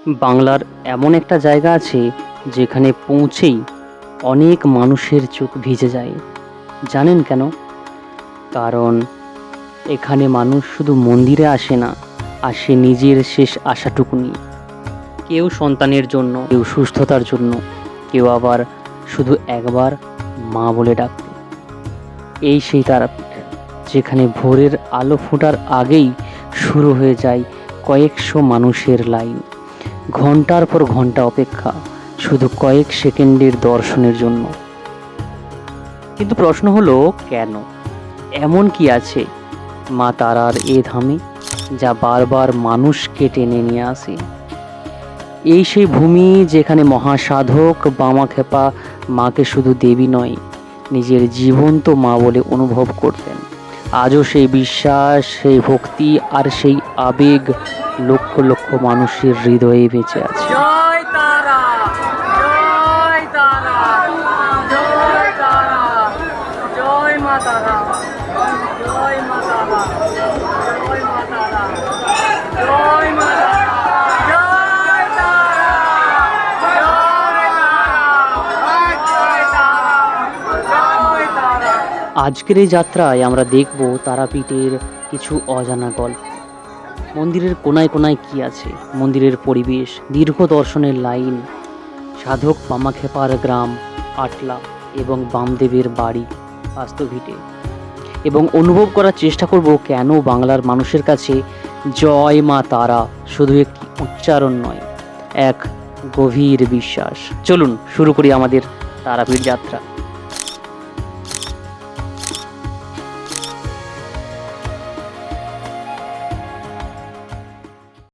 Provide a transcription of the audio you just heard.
বাংলার এমন একটা জায়গা আছে যেখানে পৌঁছেই অনেক মানুষের চোখ ভিজে যায়। জানেন কেন? কারণ এখানে মানুষ শুধু মন্দিরে আসে না, আসে নিজের শেষ আশাটুকু নিয়ে। কেউ সন্তানের জন্য, কেউ সুস্থতার জন্য, কেউ আবার শুধু একবার মা বলে ডাকতে। এই সেই তারাপীঠ, যেখানে ভোরের আলো ফোটার আগেই শুরু হয়ে যায় কয়েকশো মানুষের লাইন। ঘন্টার পর ঘন্টা অপেক্ষা, শুধু কয়েক সেকেন্ডের দর্শনের জন্য। কিন্তু প্রশ্ন হলো, কেন? এমন কি আছে মা তারার এ ধামে, যা বারবার মানুষকে টেনে নিয়ে আসে? এই সেই ভূমি যেখানে মহাসাধক বামাখ্যাপা মাকে শুধু দেবী নয়, নিজের জীবন্ত মা বলে অনুভব করতেন। আজও সেই বিশ্বাস, সেই ভক্তি আর সেই আবেগ লক্ষ লক্ষ মানুষের হৃদয়ে বেঁচে আছে। জয় তারা, জয় তারা, জয় তারা, জয় মা তারা, জয় মা তারা, জয় মা তারা, জয় মা তারা, জয় তারা, জয় তারা, জয় তারা। আজকের এই যাত্রায় আমরা দেখব তারাপীঠের কিছু অজানা গল্প। মন্দিরের কোনায় কোনায় কি আছে, মন্দিরের পরিবেশ, দীর্ঘ দর্শনের লাইন, সাধক বামাখ্যাপার গ্রাম আটলা এবং বামদেবের বাড়ি বাস্তভিটে, এবং অনুভব করার চেষ্টা করব কেন বাংলার মানুষের কাছে জয় মা তারা শুধু একটি উচ্চারণ নয়, এক গভীর বিশ্বাস। চলুন শুরু করি আমাদের তারাপীঠ যাত্রা।